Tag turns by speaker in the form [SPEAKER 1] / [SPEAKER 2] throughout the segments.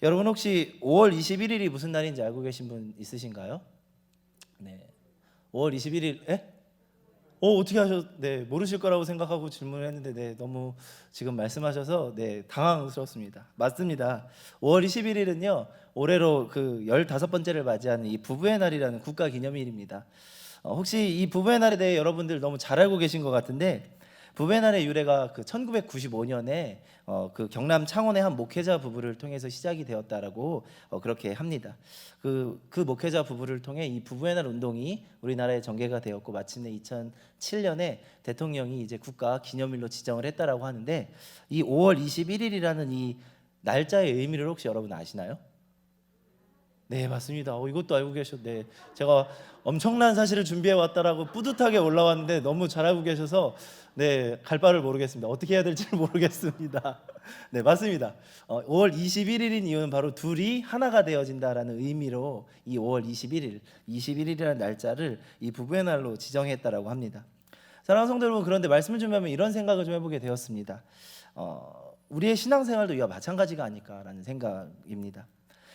[SPEAKER 1] 여러분 혹시 5월 21일이 무슨 날인지 알고 계신 분 있으신가요? 네. 5월 21일, 에? 어떻게 네, 모르실 거라고 생각하고 질문을 했는데, 네, 너무 지금 말씀하셔서, 네, 당황스럽습니다. 맞습니다. 5월 21일은요, 올해로 그 15번째를 맞이하는 이 부부의 날이라는 국가 기념일입니다. 혹시 이 부부의 날에 대해 여러분들 너무 잘 알고 계신 것 같은데, 부부의 날의 유래가 그 1995년에 그 경남 창원의 한 목회자 부부를 통해서 시작이 되었다라고 그렇게 합니다. 그 목회자 부부를 통해 이 부부의 날 운동이 우리나라에 전개가 되었고, 마침내 2007년에 대통령이 이제 국가 기념일로 지정을 했다라고 하는데, 이 5월 21일이라는 이 날짜의 의미를 혹시 여러분 아시나요? 네, 맞습니다. 이것도 알고 계셨네. 제가 엄청난 사실을 준비해 왔다라고 뿌듯하게 올라왔는데 너무 잘 알고 계셔서, 네, 갈 바를 모르겠습니다. 어떻게 해야 될지 모르겠습니다. 네, 맞습니다. 5월 21일인 이유는 바로 둘이 하나가 되어진다라는 의미로 이 5월 21일이라는 날짜를 이 부부의 날로 지정했다라고 합니다. 사랑하는 성도 여러분, 그런데 말씀을 좀 하면 이런 생각을 좀 해보게 되었습니다. 우리의 신앙생활도 이와 마찬가지가 아닐까라는 생각입니다.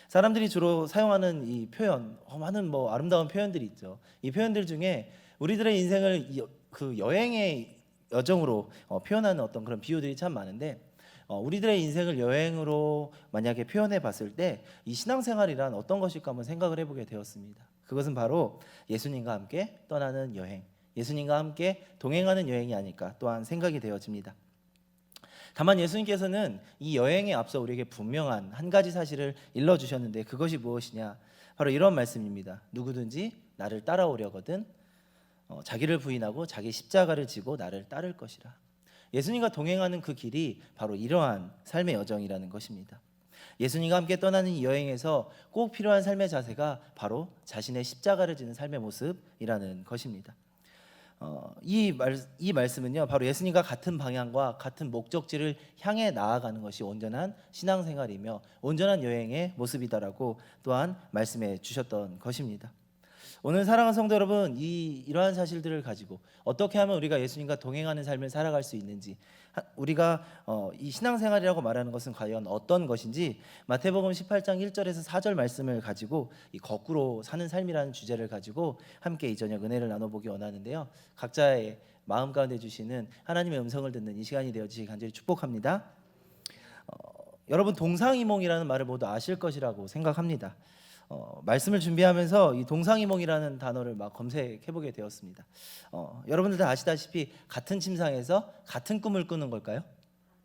[SPEAKER 1] 사람들이 주로 사용하는 이 표현, 많은 아름다운 표현들이 있죠. 이 표현들 중에 우리들의 인생을 그 여행의 여정으로 표현하는 어떤 그런 비유들이 참 많은데, 우리들의 인생을 여행으로 만약에 표현해 봤을 때 이 신앙생활이란 어떤 것일까 한번 생각을 해보게 되었습니다. 그것은 바로 예수님과 함께 떠나는 여행, 예수님과 함께 동행하는 여행이 아닐까 또한 생각이 되어집니다. 다만 예수님께서는 이 여행에 앞서 우리에게 분명한 한 가지 사실을 일러주셨는데, 그것이 무엇이냐? 바로 이런 말씀입니다. 누구든지 나를 따라오려거든 자기를 부인하고 자기 십자가를 지고 나를 따를 것이라. 예수님과 동행하는 그 길이 바로 이러한 삶의 여정이라는 것입니다. 예수님과 함께 떠나는 이 여행에서 꼭 필요한 삶의 자세가 바로 자신의 십자가를 지는 삶의 모습이라는 것입니다. 이 말씀은요, 바로 예수님과 같은 방향과 같은 목적지를 향해 나아가는 것이 온전한 신앙생활이며 온전한 여행의 모습이다라고 또한 말씀해 주셨던 것입니다. 오늘 사랑하는 성도 여러분, 이러한 사실들을 가지고 어떻게 하면 우리가 예수님과 동행하는 삶을 살아갈 수 있는지, 우리가 이 신앙생활이라고 말하는 것은 과연 어떤 것인지, 마태복음 18장 1절에서 4절 말씀을 가지고 이 거꾸로 사는 삶이라는 주제를 가지고 함께 이 저녁 은혜를 나눠보기 원하는데요, 각자의 마음 가운데 주시는 하나님의 음성을 듣는 이 시간이 되어지기 간절히 축복합니다. 여러분, 동상이몽이라는 말을 모두 아실 것이라고 생각합니다. 말씀을 준비하면서 이 동상이몽이라는 단어를 막 검색해보게 되었습니다. 여러분들 다 아시다시피 같은 침상에서 같은 꿈을 꾸는 걸까요?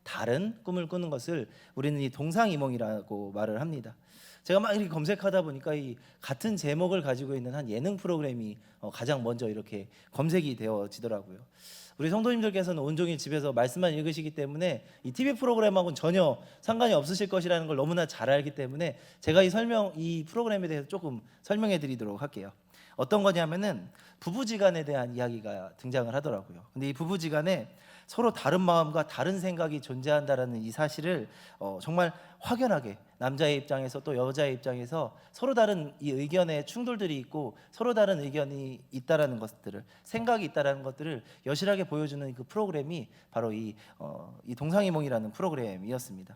[SPEAKER 1] 다른 꿈을 꾸는 것을 우리는 이 동상이몽이라고 말을 합니다. 제가 막 이렇게 검색하다 보니까 이 같은 제목을 가지고 있는 한 예능 프로그램이 가장 먼저 이렇게 검색이 되어지더라고요. 우리 성도님들께서는 온종일 집에서 말씀만 읽으시기 때문에 이 TV 프로그램하고는 전혀 상관이 없으실 것이라는 걸 너무나 잘 알기 때문에 제가 이 프로그램에 대해서 조금 설명해 드리도록 할게요. 어떤 거냐면은 부부지간에 대한 이야기가 등장을 하더라고요. 근데 이 부부지간에 서로 다른 마음과 다른 생각이 존재한다라는 이 사실을 정말 확연하게 남자의 입장에서 또 여자의 입장에서 서로 다른 이 의견에 충돌들이 있고 서로 다른 의견이 있다라는 것들을, 생각이 있다라는 것들을 여실하게 보여주는 그 프로그램이 바로 이 동상이몽이라는 프로그램이었습니다.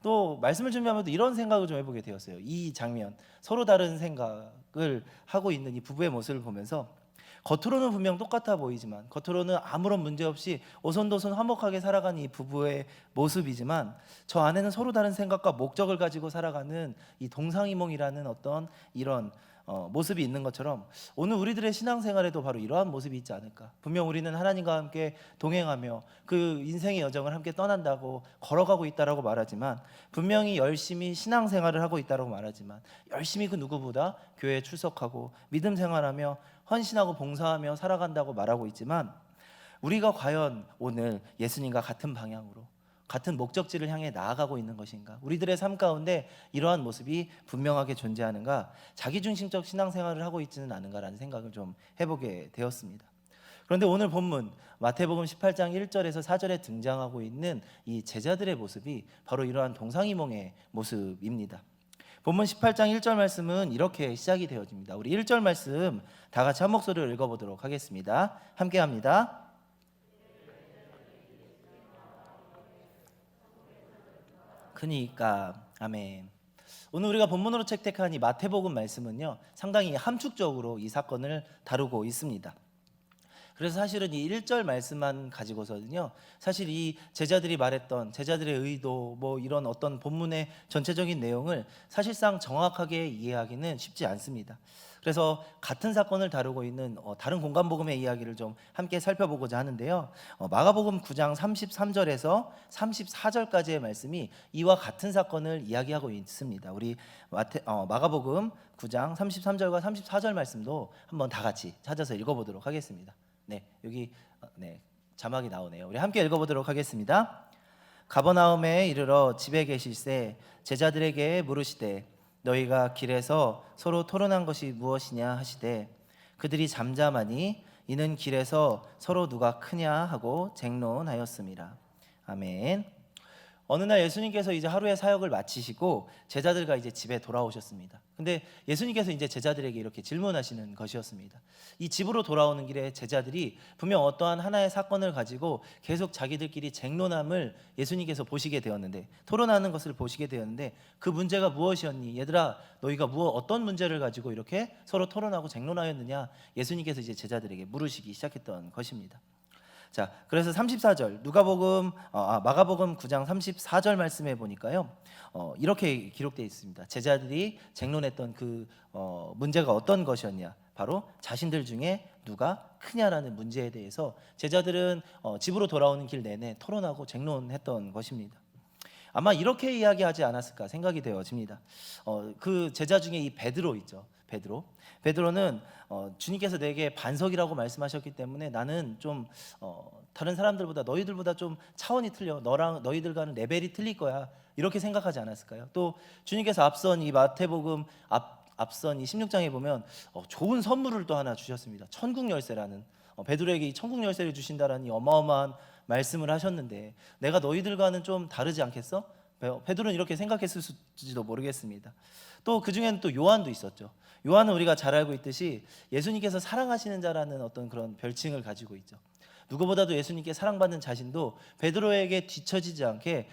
[SPEAKER 1] 또 말씀을 준비하면서 이런 생각을 좀 해보게 되었어요. 이 장면, 서로 다른 생각을 하고 있는 이 부부의 모습을 보면서 겉으로는 분명 똑같아 보이지만, 겉으로는 아무런 문제 없이 오손도손 화목하게 살아가는 이 부부의 모습이지만, 저 안에는 서로 다른 생각과 목적을 가지고 살아가는 이 동상이몽이라는 어떤 이런 모습이 있는 것처럼 오늘 우리들의 신앙생활에도 바로 이러한 모습이 있지 않을까. 분명 우리는 하나님과 함께 동행하며 그 인생의 여정을 함께 떠난다고 걸어가고 있다라고 말하지만, 분명히 열심히 신앙생활을 하고 있다라고 말하지만, 열심히 그 누구보다 교회에 출석하고 믿음 생활하며 헌신하고 봉사하며 살아간다고 말하고 있지만, 우리가 과연 오늘 예수님과 같은 방향으로 같은 목적지를 향해 나아가고 있는 것인가? 우리들의 삶 가운데 이러한 모습이 분명하게 존재하는가? 자기중심적 신앙생활을 하고 있지는 않은가라는 생각을 좀 해보게 되었습니다. 그런데 오늘 본문 마태복음 18장 1절에서 4절에 등장하고 있는 이 제자들의 모습이 바로 이러한 동상이몽의 모습입니다. 본문 18장 1절 말씀은 이렇게 시작이 되어집니다. 우리 1절 말씀 다 같이 한 목소리로 읽어보도록 하겠습니다. 함께 합니다. 그니까 아멘. 오늘 우리가 본문으로 채택한 이 마태복음 말씀은요, 상당히 함축적으로 이 사건을 다루고 있습니다. 그래서 사실은 이 1절 말씀만 가지고서는요, 사실 이 제자들이 말했던 제자들의 의도, 뭐 이런 어떤 본문의 전체적인 내용을 사실상 정확하게 이해하기는 쉽지 않습니다. 그래서 같은 사건을 다루고 있는 다른 공간복음의 이야기를 좀 함께 살펴보고자 하는데요, 마가복음 9장 33절에서 34절까지의 말씀이 이와 같은 사건을 이야기하고 있습니다. 우리 마가복음 9장 33절과 34절 말씀도 한번 다 같이 찾아서 읽어보도록 하겠습니다. 네, 여기 자막이 나오네요. 우리 함께 읽어보도록 하겠습니다. 가버나움에 이르러 집에 계실새 제자들에게 물으시되 너희가 길에서 서로 토론한 것이 무엇이냐 하시되 그들이 잠잠하니 이는 길에서 서로 누가 크냐 하고 쟁론하였습니다. 아멘. 어느 날 예수님께서 이제 하루의 사역을 마치시고 제자들과 이제 집에 돌아오셨습니다. 근데 예수님께서 이제 제자들에게 이렇게 질문하시는 것이었습니다. 이 집으로 돌아오는 길에 제자들이 분명 어떠한 하나의 사건을 가지고 계속 자기들끼리 쟁론함을 예수님께서 보시게 되었는데, 토론하는 것을 보시게 되었는데, 그 문제가 무엇이었니? 얘들아, 너희가 어떤 문제를 가지고 이렇게 서로 토론하고 쟁론하였느냐? 예수님께서 이제 제자들에게 물으시기 시작했던 것입니다. 자, 그래서 34절 마가복음 9장 34절 말씀에 보니까요, 이렇게 기록되어 있습니다. 제자들이 쟁론했던 그 문제가 어떤 것이었냐? 바로 자신들 중에 누가 크냐라는 문제에 대해서 제자들은 집으로 돌아오는 길 내내 토론하고 쟁론했던 것입니다. 아마 이렇게 이야기하지 않았을까 생각이 되어집니다. 그 제자 중에 이 베드로 있죠. 베드로는 주님께서 내게 반석이라고 말씀하셨기 때문에 나는 좀 다른 사람들보다, 너희들보다 좀 차원이 틀려, 너희들과는 레벨이 틀릴 거야, 이렇게 생각하지 않았을까요? 또 주님께서 앞선 이 마태복음 앞선 이 16장에 보면 좋은 선물을 또 하나 주셨습니다. 천국 열쇠라는, 베드로에게 이 천국 열쇠를 주신다라는 이 어마어마한 말씀을 하셨는데 내가 너희들과는 좀 다르지 않겠어? 베드로는 이렇게 생각했을지도 모르겠습니다. 또 그 중에는 또 요한도 있었죠. 요한은 우리가 잘 알고 있듯이 예수님께서 사랑하시는 자라는 어떤 그런 별칭을 가지고 있죠. 누구보다도 예수님께 사랑받는 자신도 베드로에게 뒤처지지 않게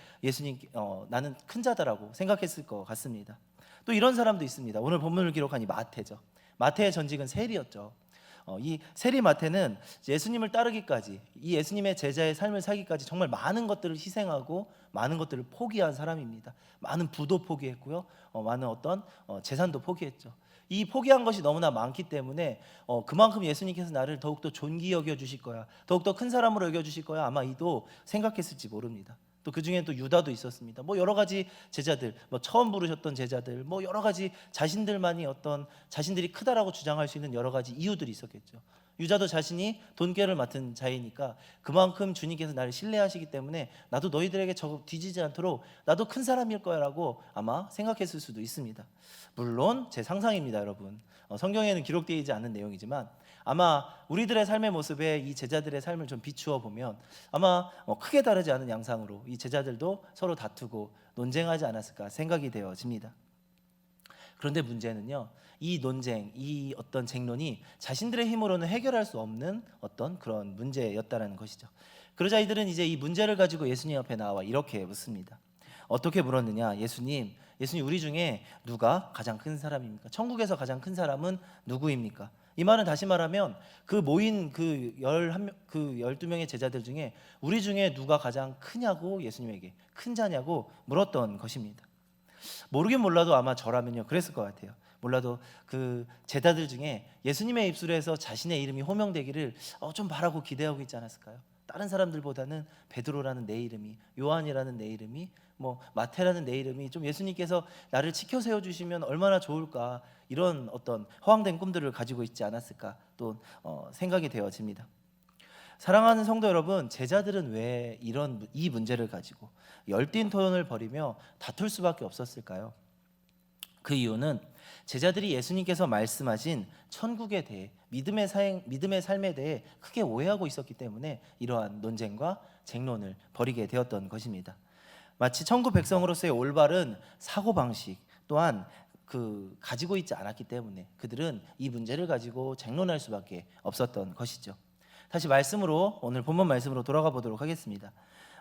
[SPEAKER 1] 나는 큰 자다라고 생각했을 것 같습니다. 또 이런 사람도 있습니다. 오늘 본문을 기록한 이 마태죠. 마태의 전직은 세리였죠. 이 세리 마태는 예수님을 따르기까지, 이 예수님의 제자의 삶을 살기까지 정말 많은 것들을 희생하고 많은 것들을 포기한 사람입니다. 많은 부도 포기했고요, 많은 어떤 재산도 포기했죠. 이 포기한 것이 너무나 많기 때문에 그만큼 예수님께서 나를 더욱더 존귀 여겨주실 거야, 더욱더 큰 사람으로 여겨주실 거야, 아마 이도 생각했을지 모릅니다. 또 그 중에 또 유다도 있었습니다. 뭐 여러 가지 제자들, 뭐 처음 부르셨던 제자들, 뭐 여러 가지 자신들만이 어떤 자신들이 크다라고 주장할 수 있는 여러 가지 이유들이 있었겠죠. 유다도 자신이 돈꾀를 맡은 자이니까 그만큼 주님께서 나를 신뢰하시기 때문에 나도 너희들에게 뒤지지 않도록 나도 큰 사람일 거야라고 아마 생각했을 수도 있습니다. 물론 제 상상입니다, 여러분. 성경에는 기록되어 있지 않은 내용이지만 아마 우리들의 삶의 모습에 이 제자들의 삶을 좀 비추어 보면 아마 크게 다르지 않은 양상으로 이 제자들도 서로 다투고 논쟁하지 않았을까 생각이 되어집니다. 그런데 문제는요, 이 논쟁, 이 어떤 쟁론이 자신들의 힘으로는 해결할 수 없는 어떤 그런 문제였다는 것이죠. 그러자 이들은 이제 이 문제를 가지고 예수님 앞에 나와 이렇게 묻습니다. 어떻게 물었느냐? 예수님, 우리 중에 누가 가장 큰 사람입니까? 천국에서 가장 큰 사람은 누구입니까? 이 말은 다시 말하면 그 모인 그 12명의 제자들 중에 우리 중에 누가 가장 크냐고 예수님에게, 큰 자냐고 물었던 것입니다. 모르긴 몰라도 아마 저라면요 그랬을 것 같아요. 몰라도 그 제자들 중에 예수님의 입술에서 자신의 이름이 호명되기를 좀 바라고 기대하고 있지 않았을까요? 다른 사람들보다는 베드로라는 내 이름이, 요한이라는 내 이름이, 뭐 마태라는 내 이름이 좀 예수님께서 나를 지켜 세워 주시면 얼마나 좋을까, 이런 어떤 허황된 꿈들을 가지고 있지 않았을까 또 생각이 되어집니다. 사랑하는 성도 여러분, 제자들은 왜 이 문제를 가지고 열띤 토론을 벌이며 다툴 수밖에 없었을까요? 그 이유는 제자들이 예수님께서 말씀하신 천국에 대해, 믿음의 삶에 대해 크게 오해하고 있었기 때문에 이러한 논쟁과 쟁론을 벌이게 되었던 것입니다. 마치 천국 백성으로서의 올바른 사고방식 또한 가지고 있지 않았기 때문에 그들은 이 문제를 가지고 쟁론할 수밖에 없었던 것이죠. 다시 오늘 본문 말씀으로 돌아가 보도록 하겠습니다.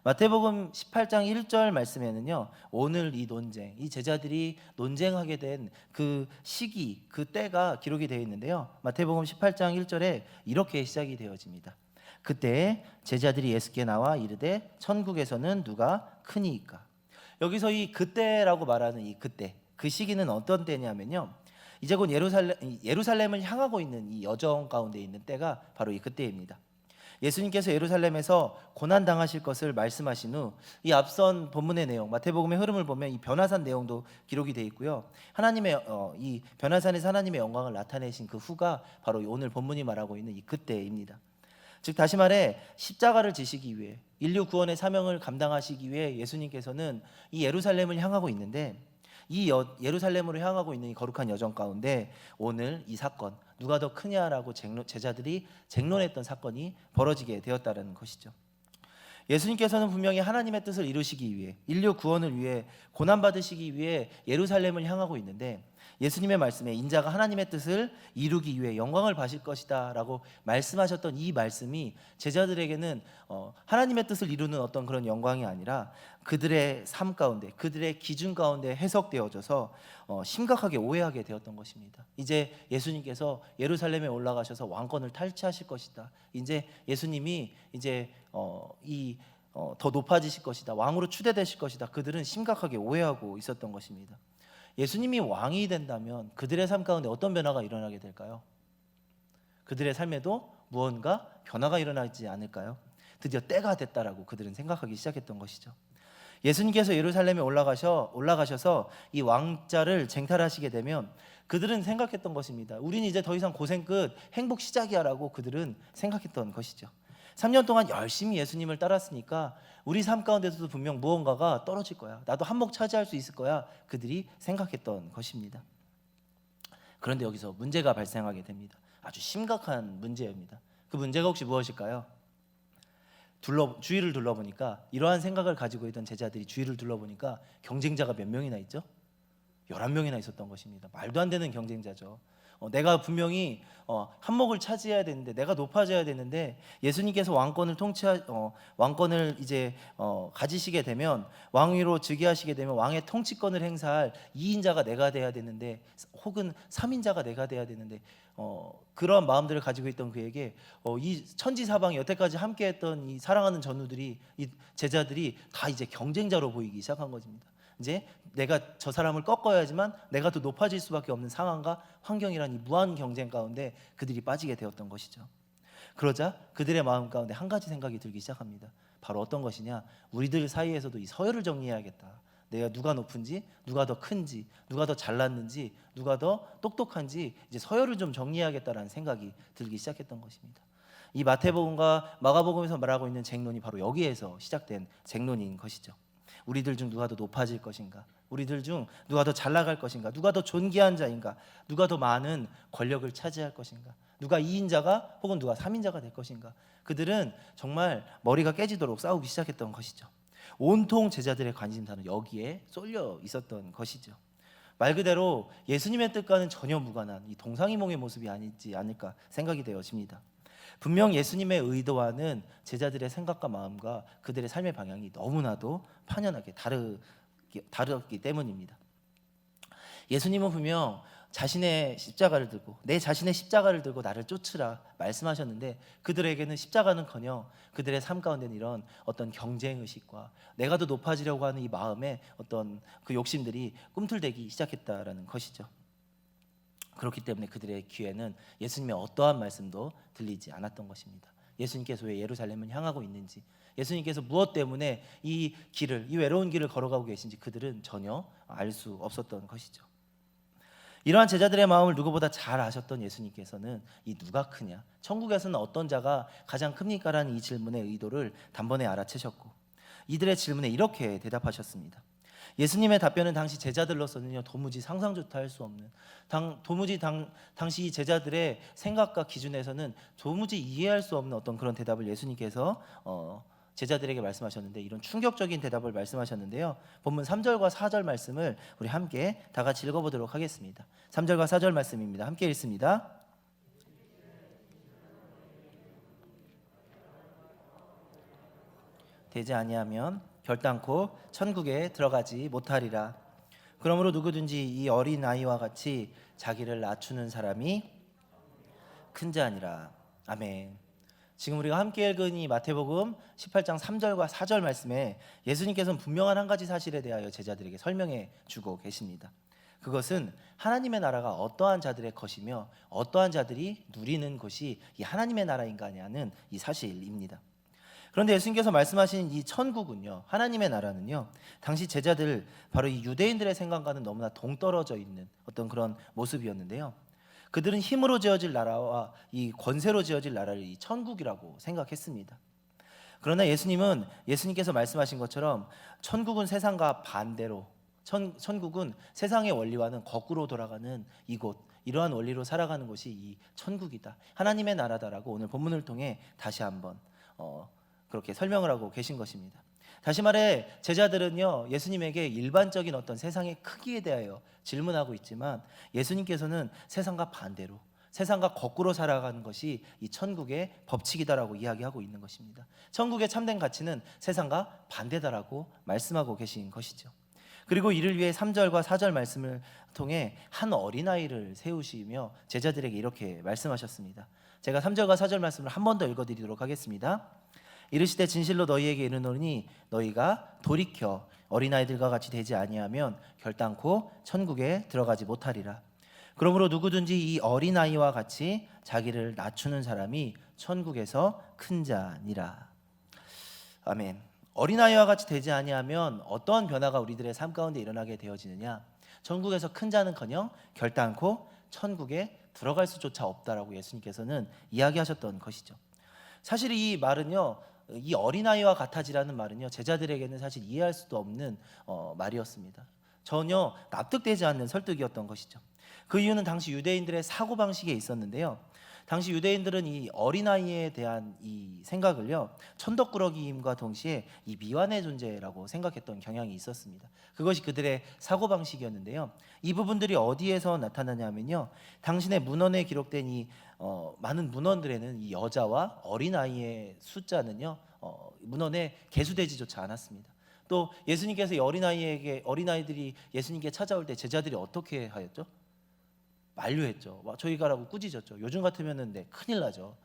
[SPEAKER 1] 마태복음 18장 1절 말씀에는요, 오늘 이 논쟁, 이 제자들이 논쟁하게 된 그 시기, 그 때가 기록이 되어 있는데요. 마태복음 18장 1절에 이렇게 시작이 되어집니다. 그때 제자들이 예수께 나와 이르되 천국에서는 누가 크니이까. 여기서 이 그때라고 말하는 이 그때, 그 시기는 어떤 때냐면요, 이제 곧 예루살렘을 향하고 있는 이 여정 가운데 있는 때가 바로 이 그때입니다. 예수님께서 예루살렘에서 고난 당하실 것을 말씀하신 후 이 앞선 본문의 내용, 마태복음의 흐름을 보면 이 변화산 내용도 기록이 되어 있고요. 하나님의 이 변화산에서 하나님의 영광을 나타내신 그 후가 바로 오늘 본문이 말하고 있는 이 그때입니다. 즉 다시 말해 십자가를 지시기 위해, 인류 구원의 사명을 감당하시기 위해 예수님께서는 이 예루살렘을 향하고 있는데, 이 예루살렘으로 향하고 있는 이 거룩한 여정 가운데 오늘 이 사건, 누가 더 크냐라고 제자들이 쟁론했던 사건이 벌어지게 되었다는 것이죠. 예수님께서는 분명히 하나님의 뜻을 이루시기 위해, 인류 구원을 위해, 고난 받으시기 위해 예루살렘을 향하고 있는데, 예수님의 말씀에 인자가 하나님의 뜻을 이루기 위해 영광을 받을 것이다 라고 말씀하셨던 이 말씀이 제자들에게는 하나님의 뜻을 이루는 어떤 그런 영광이 아니라 그들의 삶 가운데, 그들의 기준 가운데 해석되어져서 심각하게 오해하게 되었던 것입니다. 이제 예수님께서 예루살렘에 올라가셔서 왕권을 탈취하실 것이다, 이제 예수님이 이제 더 높아지실 것이다, 왕으로 추대되실 것이다, 그들은 심각하게 오해하고 있었던 것입니다. 예수님이 왕이 된다면 그들의 삶 가운데 어떤 변화가 일어나게 될까요? 그들의 삶에도 무언가 변화가 일어나지 않을까요? 드디어 때가 됐다라고 그들은 생각하기 시작했던 것이죠. 예수님께서 예루살렘에 올라가셔서 이 왕자를 쟁탈하시게 되면 그들은 생각했던 것입니다. 우리는 이제 더 이상 고생 끝, 행복 시작이야 라고 그들은 생각했던 것이죠. 3년 동안 열심히 예수님을 따랐으니까 우리 삶 가운데서도 분명 무언가가 떨어질 거야, 나도 한몫 차지할 수 있을 거야, 그들이 생각했던 것입니다. 그런데 여기서 문제가 발생하게 됩니다. 아주 심각한 문제입니다. 그 문제가 혹시 무엇일까요? 주위를 둘러보니까, 이러한 생각을 가지고 있던 제자들이 주위를 둘러보니까 경쟁자가 몇 명이나 있죠? 11명이나 있었던 것입니다. 말도 안 되는 경쟁자죠. 내가 분명히 한몫을 차지해야 되는데, 내가 높아져야 되는데, 예수님께서 왕권을 이제 가지시게 되면, 왕위로 즉위하시게 되면 왕의 통치권을 행사할 2인자가 내가 돼야 되는데, 혹은 3인자가 내가 돼야 되는데, 그런 마음들을 가지고 있던 그에게 이 천지사방에 여태까지 함께했던 이 사랑하는 전우들이, 이 제자들이 다 이제 경쟁자로 보이기 시작한 것입니다. 이제 내가 저 사람을 꺾어야지만 내가 더 높아질 수밖에 없는 상황과 환경이란 이 무한 경쟁 가운데 그들이 빠지게 되었던 것이죠. 그러자 그들의 마음 가운데 한 가지 생각이 들기 시작합니다. 바로 어떤 것이냐? 우리들 사이에서도 이 서열을 정리해야겠다. 내가 누가 높은지, 누가 더 큰지, 누가 더 잘났는지, 누가 더 똑똑한지 이제 서열을 좀 정리해야겠다라는 생각이 들기 시작했던 것입니다. 이 마태복음과 마가복음에서 말하고 있는 쟁론이 바로 여기에서 시작된 쟁론인 것이죠. 우리들 중 누가 더 높아질 것인가? 우리들 중 누가 더 잘 나갈 것인가? 누가 더 존귀한 자인가? 누가 더 많은 권력을 차지할 것인가? 누가 2인자가 혹은 누가 3인자가 될 것인가? 그들은 정말 머리가 깨지도록 싸우기 시작했던 것이죠. 온통 제자들의 관심사는 여기에 쏠려 있었던 것이죠. 말 그대로 예수님의 뜻과는 전혀 무관한 이 동상이몽의 모습이 아니지 않을까 생각이 되어집니다. 분명 예수님의 의도와는 제자들의 생각과 마음과 그들의 삶의 방향이 너무나도 판연하게 다르기 때문입니다. 예수님은 분명 자신의 십자가를 들고, 내 자신의 십자가를 들고 나를 쫓으라 말씀하셨는데, 그들에게는 십자가는커녕 그들의 삶 가운데는 이런 어떤 경쟁의식과 내가 더 높아지려고 하는 이 마음의 어떤 그 욕심들이 꿈틀대기 시작했다라는 것이죠. 그렇기 때문에 그들의 귀에는 예수님의 어떠한 말씀도 들리지 않았던 것입니다. 예수님께서 왜 예루살렘을 향하고 있는지, 예수님께서 무엇 때문에 이 외로운 길을 걸어가고 계신지 그들은 전혀 알 수 없었던 것이죠. 이러한 제자들의 마음을 누구보다 잘 아셨던 예수님께서는 이 누가 크냐, 천국에서는 어떤 자가 가장 큽니까? 라는 이 질문의 의도를 단번에 알아채셨고, 이들의 질문에 이렇게 대답하셨습니다. 예수님의 답변은 당시 제자들로서는요 도무지 상상조차 할 수 없는, 당시 제자들의 생각과 기준에서는 도무지 이해할 수 없는 어떤 그런 대답을 예수님께서 제자들에게 말씀하셨는데, 이런 충격적인 대답을 말씀하셨는데요. 본문 3절과 4절 말씀을 우리 함께 다 같이 읽어보도록 하겠습니다. 3절과 4절 말씀입니다. 함께 읽습니다. 되지 아니하면 결단코 천국에 들어가지 못하리라. 그러므로 누구든지 이 어린 아이와 같이 자기를 낮추는 사람이 큰 자니라. 아멘. 지금 우리가 함께 읽은 이 마태복음 18장 3절과 4절 말씀에 예수님께서는 분명한 한 가지 사실에 대하여 제자들에게 설명해 주고 계십니다. 그것은 하나님의 나라가 어떠한 자들의 것이며 어떠한 자들이 누리는 것이 이 하나님의 나라인가 하는 이 사실입니다. 그런데 예수님께서 말씀하신 이 천국은요, 하나님의 나라는요, 당시 제자들, 바로 이 유대인들의 생각과는 너무나 동떨어져 있는 어떤 그런 모습이었는데요. 그들은 힘으로 지어질 나라와 이 권세로 지어질 나라를 이 천국이라고 생각했습니다. 그러나 예수님께서 말씀하신 것처럼 천국은 세상과 반대로, 천국은 세상의 원리와는 거꾸로 돌아가는 이곳, 이러한 원리로 살아가는 곳이 이 천국이다, 하나님의 나라다라고 오늘 본문을 통해 다시 한번 그렇게 설명을 하고 계신 것입니다. 다시 말해 제자들은요, 예수님에게 일반적인 어떤 세상의 크기에 대하여 질문하고 있지만 예수님께서는 세상과 반대로, 세상과 거꾸로 살아가는 것이 이 천국의 법칙이다라고 이야기하고 있는 것입니다. 천국의 참된 가치는 세상과 반대다라고 말씀하고 계신 것이죠. 그리고 이를 위해 3절과 4절 말씀을 통해 한 어린아이를 세우시며 제자들에게 이렇게 말씀하셨습니다. 제가 3절과 4절 말씀을 한 번 더 읽어드리도록 하겠습니다. 이르시되 진실로 너희에게 이르노니 너희가 돌이켜 어린아이들과 같이 되지 아니하면 결단코 천국에 들어가지 못하리라. 그러므로 누구든지 이 어린아이와 같이 자기를 낮추는 사람이 천국에서 큰 자니라. 아멘. 어린아이와 같이 되지 아니하면 어떠한 변화가 우리들의 삶 가운데 일어나게 되어지느냐? 천국에서 큰 자는커녕 결단코 천국에 들어갈 수조차 없다라고 예수님께서는 이야기하셨던 것이죠. 사실 이 말은요, 이 어린아이와 같아지라는 말은요, 제자들에게는 사실 이해할 수도 없는 말이었습니다. 전혀 납득되지 않는 설득이었던 것이죠. 그 이유는 당시 유대인들의 사고방식에 있었는데요, 당시 유대인들은 이 어린아이에 대한 이 생각을요, 천덕꾸러기임과 동시에 이 미완의 존재라고 생각했던 경향이 있었습니다. 그것이 그들의 사고방식이었는데요, 이 부분들이 어디에서 나타나냐면요, 당신의 문헌에 기록된 이 많은 문헌들에는 이 여자와 어린아이의 숫자는요, 문헌에 계수되지조차 않았습니다. 또 예수님께서 이 어린아이들이 예수님께 찾아올 때 제자들이 어떻게 하였죠? 만류했죠. 저희 가라고 꾸짖었죠. 요즘 같으면은 큰일 나죠.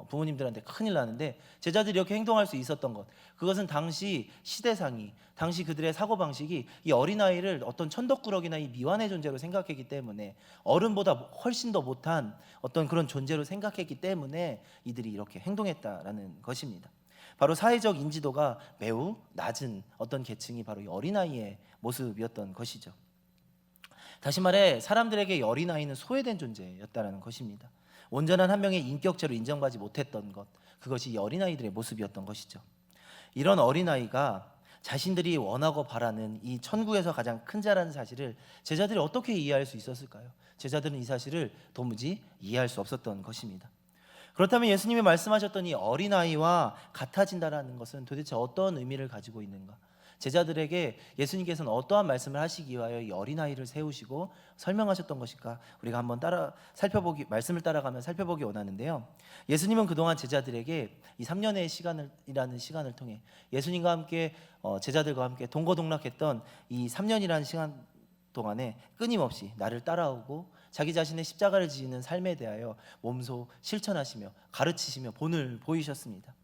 [SPEAKER 1] 부모님들한테 큰일 나는데 제자들이 이렇게 행동할 수 있었던 것, 그것은 당시 시대상이, 당시 그들의 사고방식이 이 어린아이를 어떤 천덕꾸러기나 이 미완의 존재로 생각했기 때문에, 어른보다 훨씬 더 못한 어떤 그런 존재로 생각했기 때문에 이들이 이렇게 행동했다라는 것입니다. 바로 사회적 인지도가 매우 낮은 어떤 계층이 바로 이 어린아이의 모습이었던 것이죠. 다시 말해 사람들에게 이 어린아이는 소외된 존재였다는 것입니다. 온전한 한 명의 인격체로 인정받지 못했던 것, 그것이 이 어린아이들의 모습이었던 것이죠. 이런 어린아이가 자신들이 원하고 바라는 이 천국에서 가장 큰 자라는 사실을 제자들이 어떻게 이해할 수 있었을까요? 제자들은 이 사실을 도무지 이해할 수 없었던 것입니다. 그렇다면 예수님이 말씀하셨던 이 어린아이와 같아진다는 것은 도대체 어떤 의미를 가지고 있는가? 제자들에게 예수님께서는 어떠한 말씀을 하시기 위하여 이 어린아이를 세우시고 설명하셨던 것일까? 우리가 한번 말씀을 따라가며 살펴보기 원하는데요, 예수님은 그동안 제자들에게 이 3년의 시간을 통해 예수님과 함께 제자들과 함께 동거동락했던 이 3년이라는 시간 동안에 끊임없이 나를 따라오고 자기 자신의 십자가를 지는 삶에 대하여 몸소 실천하시며 가르치시며 본을 보이셨습니다.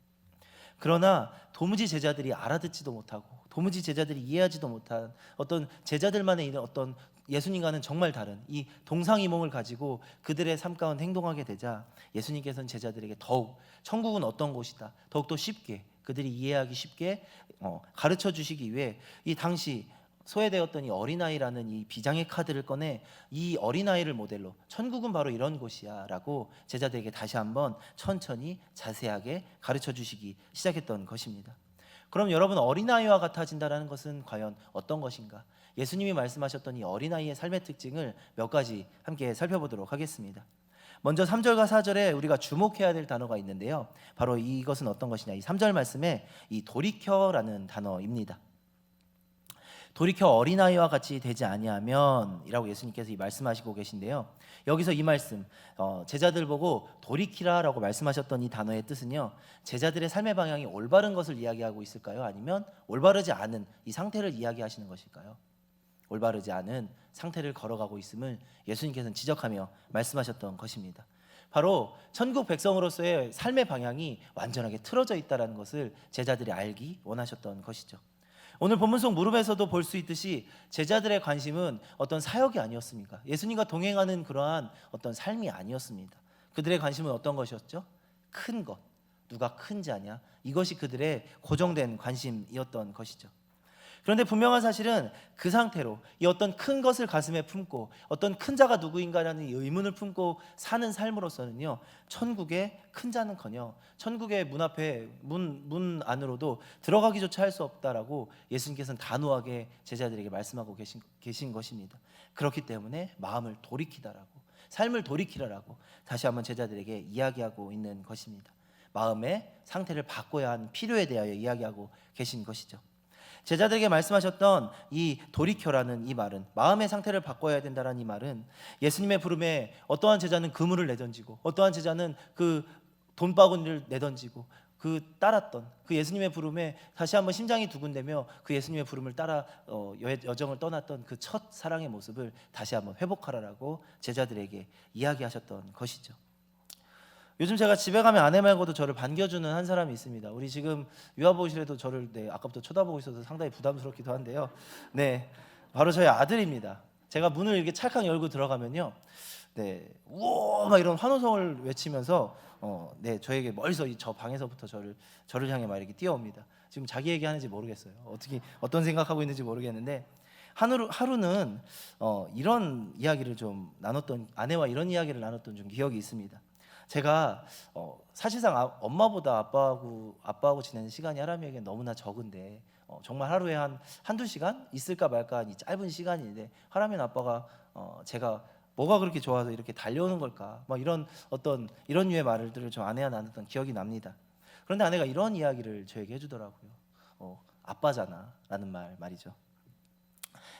[SPEAKER 1] 그러나 도무지 제자들이 알아듣지도 못하고 도무지 제자들이 이해하지도 못한 어떤 제자들만의 이런 어떤 예수님과는 정말 다른 이 동상이몽을 가지고 그들의 삶 가운데 행동하게 되자 예수님께서는 제자들에게 더욱 천국은 어떤 곳이다, 더욱더 쉽게, 그들이 이해하기 쉽게 가르쳐 주시기 위해 이 당시 소외되었던 이 어린아이라는 이 비장의 카드를 꺼내 이 어린아이를 모델로 천국은 바로 이런 곳이야 라고 제자들에게 다시 한번 천천히 자세하게 가르쳐 주시기 시작했던 것입니다. 그럼 여러분, 어린아이와 같아진다는 것은 과연 어떤 것인가? 예수님이 말씀하셨던 이 어린아이의 삶의 특징을 몇 가지 함께 살펴보도록 하겠습니다. 먼저 3절과 4절에 우리가 주목해야 될 단어가 있는데요, 바로 이것은 어떤 것이냐, 이 3절 말씀에 이 돌이켜라는 단어입니다. 돌이켜 어린아이와 같이 되지 아니하면이라고 예수님께서 이 말씀하시고 계신데요. 여기서 이 말씀 제자들 보고 돌이키라라고 말씀하셨던 이 단어의 뜻은요, 제자들의 삶의 방향이 올바른 것을 이야기하고 있을까요? 아니면 올바르지 않은 이 상태를 이야기하시는 것일까요? 올바르지 않은 상태를 걸어가고 있음을 예수님께서는 지적하며 말씀하셨던 것입니다. 바로 천국 백성으로서의 삶의 방향이 완전하게 틀어져 있다는 것을 제자들이 알기 원하셨던 것이죠. 오늘 본문 속 무릎에서도 볼 수 있듯이 제자들의 관심은 어떤 사역이 아니었습니까? 예수님과 동행하는 그러한 어떤 삶이 아니었습니다. 그들의 관심은 어떤 것이었죠? 큰 것, 누가 큰 자냐, 이것이 그들의 고정된 관심이었던 것이죠. 그런데 분명한 사실은 그 상태로 이 어떤 큰 것을 가슴에 품고 어떤 큰 자가 누구인가라는 이 의문을 품고 사는 삶으로서는요, 천국의 큰 자는커녕 천국의 문 앞에 문 안으로도 들어가기조차 할 수 없다라고 예수님께서는 단호하게 제자들에게 말씀하고 계신 것입니다. 그렇기 때문에 마음을 돌이키다라고, 삶을 돌이키라라고 다시 한번 제자들에게 이야기하고 있는 것입니다. 마음의 상태를 바꿔야 하는 필요에 대하여 이야기하고 계신 것이죠. 제자들에게 말씀하셨던 이 돌이켜라는 이 말은, 마음의 상태를 바꿔야 된다는 이 말은, 예수님의 부름에 어떠한 제자는 그물을 내던지고 어떠한 제자는 그 돈바구니를 내던지고 그 따랐던 그 예수님의 부름에 다시 한번 심장이 두근대며 그 예수님의 부름을 따라 여정을 떠났던 그 첫 사랑의 모습을 다시 한번 회복하라라고 제자들에게 이야기하셨던 것이죠. 요즘 제가 집에 가면 아내 말고도 저를 반겨주는 한 사람이 있습니다. 우리 지금 유아보실에도 저를 아까부터 쳐다보고 있어서 상당히 부담스럽기도 한데요. 네, 바로 저희 아들입니다. 제가 문을 이렇게 찰칵 열고 들어가면요, 우와 막 이런 환호성을 외치면서 저에게 멀리서 저 방에서부터 저를 향해 막 이렇게 뛰어옵니다. 지금 자기 얘기하는지 모르겠어요. 어떤 생각하고 있는지 모르겠는데, 하루는 이런 이야기를 좀 나눴던, 아내와 이런 이야기를 나눴던 좀 기억이 있습니다. 제가 사실상 엄마보다 아빠하고 지내는 시간이 하람이에게 너무나 적은데, 정말 하루에 한두 시간 있을까 말까 이 짧은 시간인데, 하람이는 아빠가 제가 뭐가 그렇게 좋아서 이렇게 달려오는 걸까, 막 이런 류의 말들을 좀 아내와 나눴던 기억이 납니다. 그런데 아내가 이런 이야기를 저에게 해주더라고요. 아빠잖아 라는 말이죠.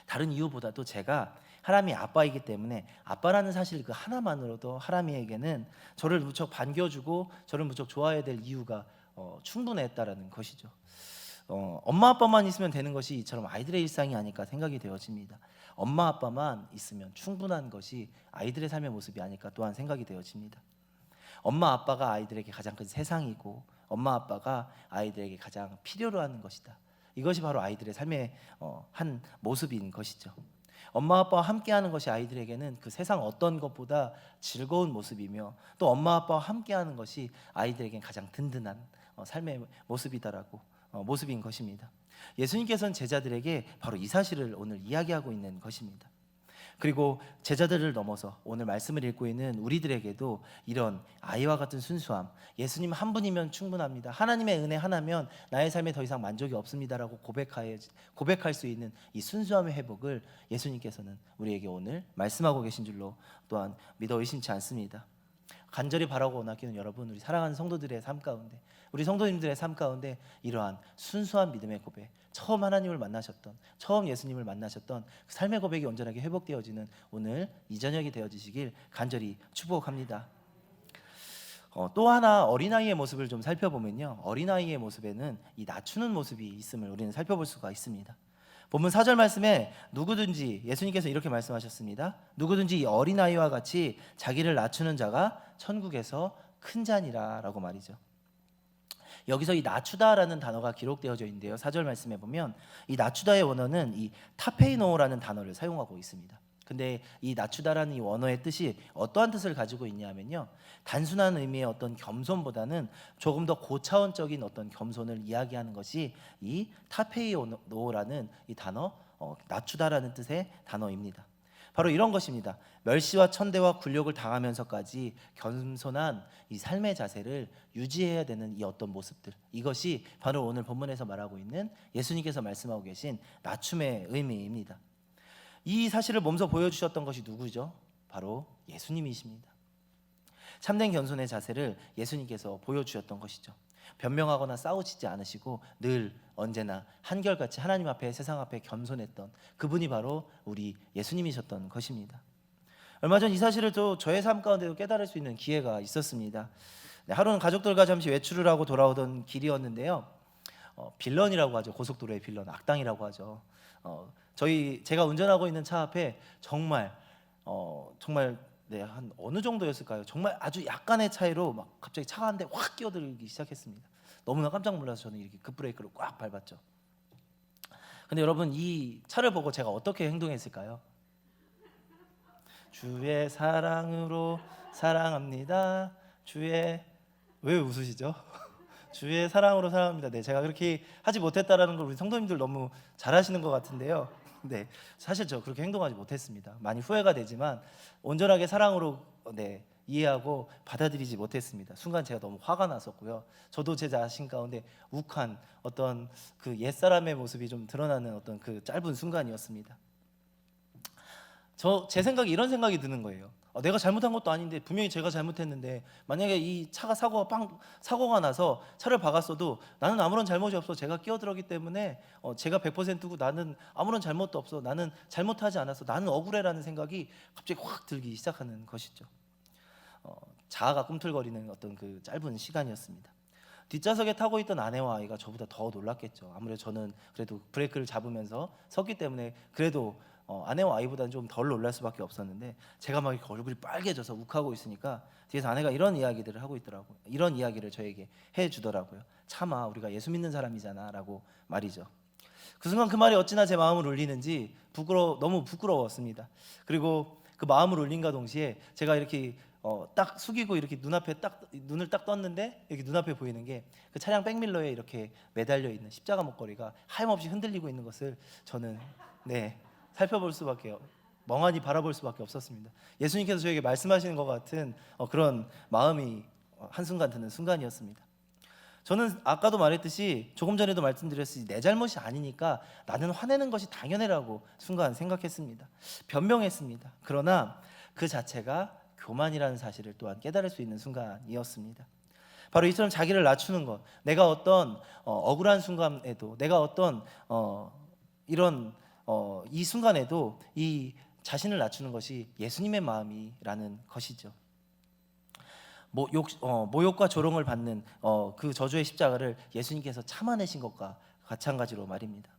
[SPEAKER 1] 다른 이유보다도 제가 하람이 아빠이기 때문에 아빠라는 사실 그 하나만으로도 하람이에게는 저를 무척 반겨주고 저를 무척 좋아해야 될 이유가 충분했다라는 것이죠. 엄마 아빠만 있으면 되는 것이 이처럼 아이들의 일상이 아닐까 생각이 되어집니다. 엄마 아빠만 있으면 충분한 것이 아이들의 삶의 모습이 아닐까 또한 생각이 되어집니다. 엄마 아빠가 아이들에게 가장 큰 세상이고, 엄마 아빠가 아이들에게 가장 필요로 하는 것이다. 이것이 바로 아이들의 삶의 한 모습인 것이죠. 엄마 아빠와 함께하는 것이 아이들에게는 그 세상 어떤 것보다 즐거운 모습이며, 또 엄마 아빠와 함께하는 것이 아이들에게는 가장 든든한 삶의 모습인 것입니다. 예수님께서는 제자들에게 바로 이 사실을 오늘 이야기하고 있는 것입니다. 그리고 제자들을 넘어서 오늘 말씀을 읽고 있는 우리들에게도 이런 아이와 같은 순수함, 예수님 한 분이면 충분합니다, 하나님의 은혜 하나면 나의 삶에 더 이상 만족이 없습니다라고 고백할 수 있는 이 순수함의 회복을 예수님께서는 우리에게 오늘 말씀하고 계신 줄로 또한 믿어 의심치 않습니다. 간절히 바라고 원하기는 여러분, 우리 사랑하는 성도들의 삶 가운데, 우리 성도님들의 삶 가운데 이러한 순수한 믿음의 고백, 처음 하나님을 만나셨던, 처음 예수님을 만나셨던 그 삶의 고백이 온전하게 회복되어지는 오늘 이 저녁이 되어지시길 간절히 축복합니다. 또 하나 어린아이의 모습을 좀 살펴보면요, 어린아이의 모습에는 이 낮추는 모습이 있음을 우리는 살펴볼 수가 있습니다. 본문 4절 말씀에 누구든지, 예수님께서 이렇게 말씀하셨습니다. 누구든지 이 어린아이와 같이 자기를 낮추는 자가 천국에서 큰 자니라 라고 말이죠. 여기서 이 낮추다라는 단어가 기록되어져 있는데요, 4절 말씀에 보면 이 낮추다의 원어는 이 타페이노라는 단어를 사용하고 있습니다. 근데 이 낮추다라는 이 원어의 뜻이 어떠한 뜻을 가지고 있냐면요, 단순한 의미의 어떤 겸손보다는 조금 더 고차원적인 어떤 겸손을 이야기하는 것이 이 타페이노라는 이 단어, 낮추다라는 뜻의 단어입니다. 바로 이런 것입니다. 멸시와 천대와 굴욕을 당하면서까지 겸손한 이 삶의 자세를 유지해야 되는 이 어떤 모습들, 이것이 바로 오늘 본문에서 말하고 있는 예수님께서 말씀하고 계신 낮춤의 의미입니다. 이 사실을 몸소 보여주셨던 것이 누구죠? 바로 예수님이십니다. 참된 겸손의 자세를 예수님께서 보여주셨던 것이죠. 변명하거나 싸우시지 않으시고 늘 언제나 한결같이 하나님 앞에 세상 앞에 겸손했던 그분이 바로 우리 예수님이셨던 것입니다. 얼마 전 이 사실을 저의 삶 가운데도 깨달을 수 있는 기회가 있었습니다. 하루는 가족들과 잠시 외출을 하고 돌아오던 길이었는데요. 빌런이라고 하죠. 고속도로의 빌런, 악당이라고 하죠. 제가 운전하고 있는 차 앞에 정말 한 어느 정도였을까요? 정말 아주 약간의 차이로 막 갑자기 차가 한 대 확 끼어들기 시작했습니다. 너무나 깜짝 놀라서 저는 이렇게 급브레이크를 꽉 밟았죠. 근데 여러분, 이 차를 보고 제가 어떻게 행동했을까요? 주의 사랑으로 사랑합니다. 왜 웃으시죠? 주의 사랑으로 사랑합니다. 네, 제가 그렇게 하지 못했다라는 걸 우리 성도님들 너무 잘하시는 것 같은데요. 네, 사실 저 그렇게 행동하지 못했습니다. 많이 후회가 되지만 온전하게 사랑으로 이해하고 받아들이지 못했습니다. 순간 제가 너무 화가 났었고요. 저도 제 자신 가운데 욱한 어떤 그 옛사람의 모습이 좀 드러나는 어떤 그 짧은 순간이었습니다. 제 생각에 이런 생각이 드는 거예요. 내가 잘못한 것도 아닌데 분명히 제가 잘못했는데 만약에 이 차가 사고가 나서 차를 박았어도 나는 아무런 잘못이 없어. 제가 끼어들었기 때문에 제가 100%고 나는 아무런 잘못도 없어. 나는 잘못하지 않았어. 나는 억울해라는 생각이 갑자기 확 들기 시작하는 것이죠. 자아가 꿈틀거리는 어떤 그 짧은 시간이었습니다. 뒷좌석에 타고 있던 아내와 아이가 저보다 더 놀랐겠죠. 아무래도 저는 그래도 브레이크를 잡으면서 섰기 때문에 그래도 아내와 아이보다는 좀 덜 놀랄 수밖에 없었는데 제가 막 이렇게 얼굴이 빨개져서 욱하고 있으니까 뒤에서 아내가 이런 이야기들을 하고 있더라고요. 이런 이야기를 저에게 해주더라고요. 참아, 우리가 예수 믿는 사람이잖아 라고 말이죠. 그 순간 그 말이 어찌나 제 마음을 울리는지 너무 부끄러웠습니다. 그리고 그 마음을 울린과 동시에 제가 이렇게 딱 숙이고 이렇게 눈을 딱 떴는데 여기 눈앞에 보이는 게 그 차량 백밀러에 이렇게 매달려 있는 십자가 목걸이가 하염없이 흔들리고 있는 것을 저는 살펴볼 수밖에, 멍하니 바라볼 수밖에 없었습니다. 예수님께서 저에게 말씀하시는 것 같은 그런 마음이 한순간 드는 순간이었습니다. 저는 아까도 말했듯이 조금 전에도 말씀드렸듯이 내 잘못이 아니니까 나는 화내는 것이 당연해라고 순간 생각했습니다. 변명했습니다. 그러나 그 자체가 교만이라는 사실을 또한 깨달을 수 있는 순간이었습니다. 바로 이처럼 자기를 낮추는 것, 내가 어떤 억울한 순간에도, 내가 어떤 이 순간에도 이 자신을 낮추는 것이 예수님의 마음이라는 것이죠. 모욕과 조롱을 받는 그 저주의 십자가를 예수님께서 참아내신 것과 마찬가지로 말입니다.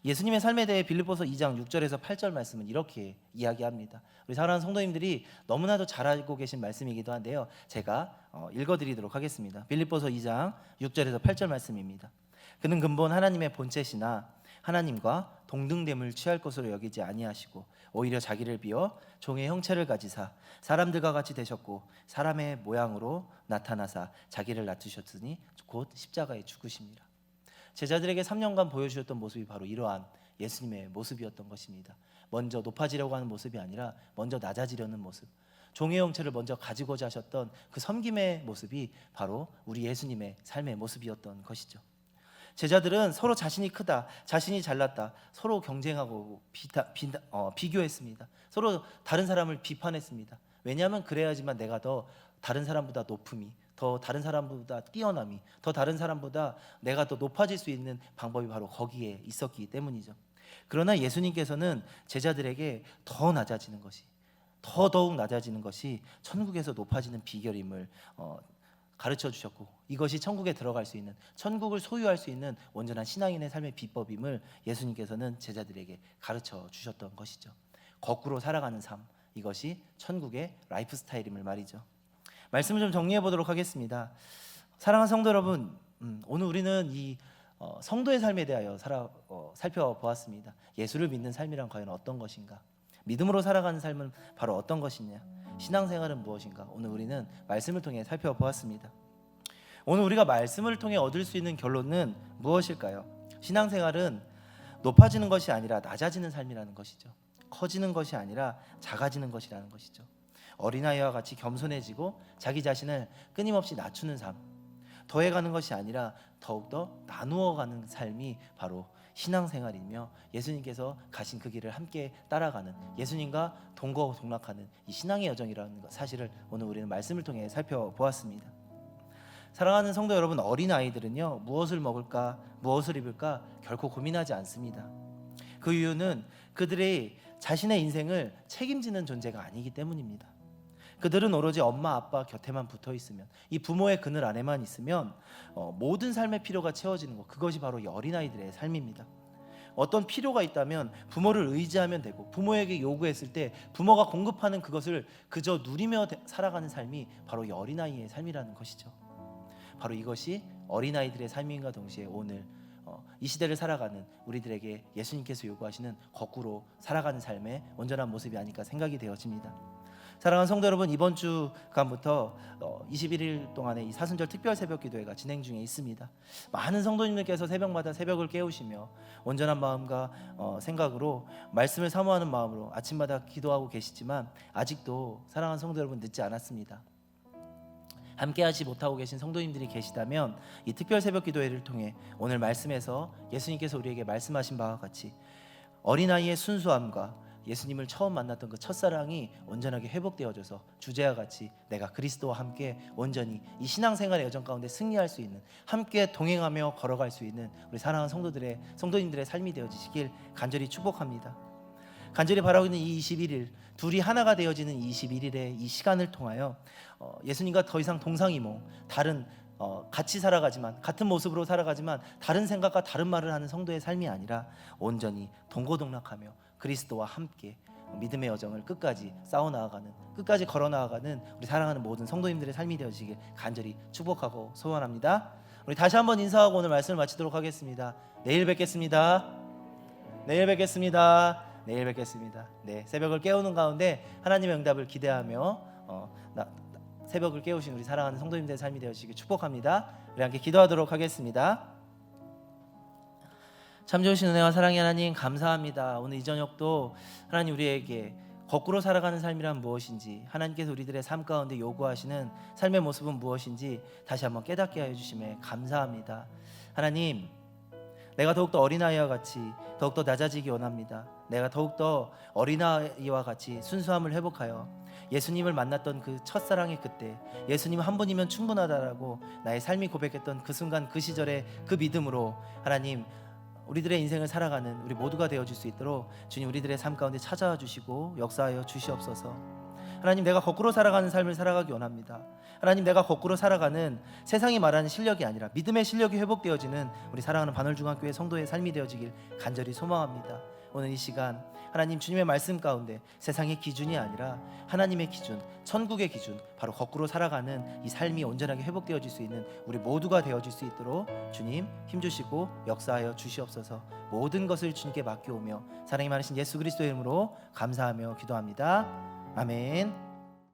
[SPEAKER 1] 예수님의 삶에 대해 빌립보서 2장 6절에서 8절 말씀은 이렇게 이야기합니다. 우리 사랑하는 성도님들이 너무나도 잘 알고 계신 말씀이기도 한데요. 제가 읽어드리도록 하겠습니다. 빌립보서 2장 6절에서 8절 말씀입니다. 그는 근본 하나님의 본체시나 하나님과 동등됨을 취할 것으로 여기지 아니하시고 오히려 자기를 비워 종의 형체를 가지사 사람들과 같이 되셨고 사람의 모양으로 나타나사 자기를 낮추셨으니 곧 십자가에 죽으심이라. 제자들에게 3년간 보여주셨던 모습이 바로 이러한 예수님의 모습이었던 것입니다. 먼저 높아지려고 하는 모습이 아니라 먼저 낮아지려는 모습, 종의 형체를 먼저 가지고자 하셨던 그 섬김의 모습이 바로 우리 예수님의 삶의 모습이었던 것이죠. 제자들은 서로 자신이 크다, 자신이 잘났다, 서로 경쟁하고 비교했습니다. 서로 다른 사람을 비판했습니다. 왜냐하면 그래야지만 내가 더 다른 사람보다 높음이, 더 다른 사람보다 뛰어남이, 더 다른 사람보다 내가 더 높아질 수 있는 방법이 바로 거기에 있었기 때문이죠. 그러나 예수님께서는 제자들에게 더더욱 낮아지는 것이 천국에서 높아지는 비결임을 가르쳐 주셨고, 이것이 천국에 들어갈 수 있는, 천국을 소유할 수 있는 온전한 신앙인의 삶의 비법임을 예수님께서는 제자들에게 가르쳐 주셨던 것이죠. 거꾸로 살아가는 삶, 이것이 천국의 라이프 스타일임을 말이죠. 말씀을 좀 정리해 보도록 하겠습니다. 사랑하는 성도 여러분, 오늘 우리는 이 성도의 삶에 대하여 살펴보았습니다. 예수를 믿는 삶이란 과연 어떤 것인가? 믿음으로 살아가는 삶은 바로 어떤 것이냐? 신앙생활은 무엇인가? 오늘 우리는 말씀을 통해 살펴보았습니다. 오늘 우리가 말씀을 통해 얻을 수 있는 결론은 무엇일까요? 신앙생활은 높아지는 것이 아니라 낮아지는 삶이라는 것이죠. 커지는 것이 아니라 작아지는 것이라는 것이죠. 어린아이와 같이 겸손해지고 자기 자신을 끊임없이 낮추는 삶, 더해가는 것이 아니라 더욱더 나누어가는 삶이 바로 신앙생활이며 예수님께서 가신 그 길을 함께 따라가는, 예수님과 동거동락하는 이 신앙의 여정이라는 사실을 오늘 우리는 말씀을 통해 살펴보았습니다. 사랑하는 성도 여러분, 어린아이들은요, 무엇을 먹을까, 무엇을 입을까 결코 고민하지 않습니다. 그 이유는 그들이 자신의 인생을 책임지는 존재가 아니기 때문입니다. 그들은 오로지 엄마 아빠 곁에만 붙어 있으면, 이 부모의 그늘 안에만 있으면 모든 삶의 필요가 채워지는 것, 그것이 바로 이 어린아이들의 삶입니다. 어떤 필요가 있다면 부모를 의지하면 되고, 부모에게 요구했을 때 부모가 공급하는 그것을 그저 누리며 살아가는 삶이 바로 이 어린아이의 삶이라는 것이죠. 바로 이것이 어린아이들의 삶인과 동시에 오늘 이 시대를 살아가는 우리들에게 예수님께서 요구하시는 거꾸로 살아가는 삶의 온전한 모습이 아닐까 생각이 되어집니다. 사랑하는 성도 여러분, 이번 주간부터 21일 동안의 이 사순절 특별 새벽 기도회가 진행 중에 있습니다. 많은 성도님들께서 새벽마다 새벽을 깨우시며 온전한 마음과 생각으로 말씀을 사모하는 마음으로 아침마다 기도하고 계시지만, 아직도 사랑하는 성도 여러분, 늦지 않았습니다. 함께하지 못하고 계신 성도님들이 계시다면 이 특별 새벽 기도회를 통해 오늘 말씀에서 예수님께서 우리에게 말씀하신 바와 같이 어린아이의 순수함과 예수님을 처음 만났던 그 첫사랑이 온전하게 회복되어져서 주제와 같이 내가 그리스도와 함께 온전히 이 신앙생활의 여정 가운데 승리할 수 있는, 함께 동행하며 걸어갈 수 있는 우리 사랑하는 성도님들의 삶이 되어지시길 간절히 축복합니다. 간절히 바라고 있는 이 21일, 둘이 하나가 되어지는 21일의 이 시간을 통하여 예수님과 더 이상 동상이몽, 다른 같이 살아가지만, 같은 모습으로 살아가지만 다른 생각과 다른 말을 하는 성도의 삶이 아니라 온전히 동고동락하며 그리스도와 함께 믿음의 여정을 끝까지 싸워나가는, 끝까지 걸어나가는 우리 사랑하는 모든 성도님들의 삶이 되어지길 간절히 축복하고 소원합니다. 우리 다시 한번 인사하고 오늘 말씀을 마치도록 하겠습니다. 내일 뵙겠습니다. 내일 뵙겠습니다. 내일 뵙겠습니다. 네, 새벽을 깨우는 가운데 하나님의 응답을 기대하며 새벽을 깨우신 우리 사랑하는 성도님들의 삶이 되어지길 축복합니다. 우리 함께 기도하도록 하겠습니다. 참 좋으신 은혜와 사랑의 하나님, 감사합니다. 오늘 이 저녁도 하나님 우리에게 거꾸로 살아가는 삶이란 무엇인지, 하나님께서 우리들의 삶 가운데 요구하시는 삶의 모습은 무엇인지 다시 한번 깨닫게 하여 주심에 감사합니다. 하나님, 내가 더욱더 어린아이와 같이 더욱더 낮아지기 원합니다. 내가 더욱더 어린아이와 같이 순수함을 회복하여 예수님을 만났던 그 첫사랑의 그때, 예수님 한 분이면 충분하다라고 나의 삶이 고백했던 그 순간, 그 시절의 그 믿음으로 하나님 우리들의 인생을 살아가는 우리 모두가 되어줄 수 있도록 주님 우리들의 삶 가운데 찾아와 주시고 역사하여 주시옵소서. 하나님, 내가 거꾸로 살아가는 삶을 살아가기 원합니다. 하나님, 내가 거꾸로 살아가는 세상이 말하는 실력이 아니라 믿음의 실력이 회복되어지는 우리 사랑하는 반월중학교의 성도의 삶이 되어지길 간절히 소망합니다. 오늘 이 시간 하나님 주님의 말씀 가운데 세상의 기준이 아니라 하나님의 기준, 천국의 기준, 바로 거꾸로 살아가는 이 삶이 온전하게 회복되어질 수 있는 우리 모두가 되어질 수 있도록 주님 힘주시고 역사하여 주시옵소서. 모든 것을 주님께 맡겨오며 사랑이 많으신 예수 그리스도의 이름으로 감사하며 기도합니다. 아멘.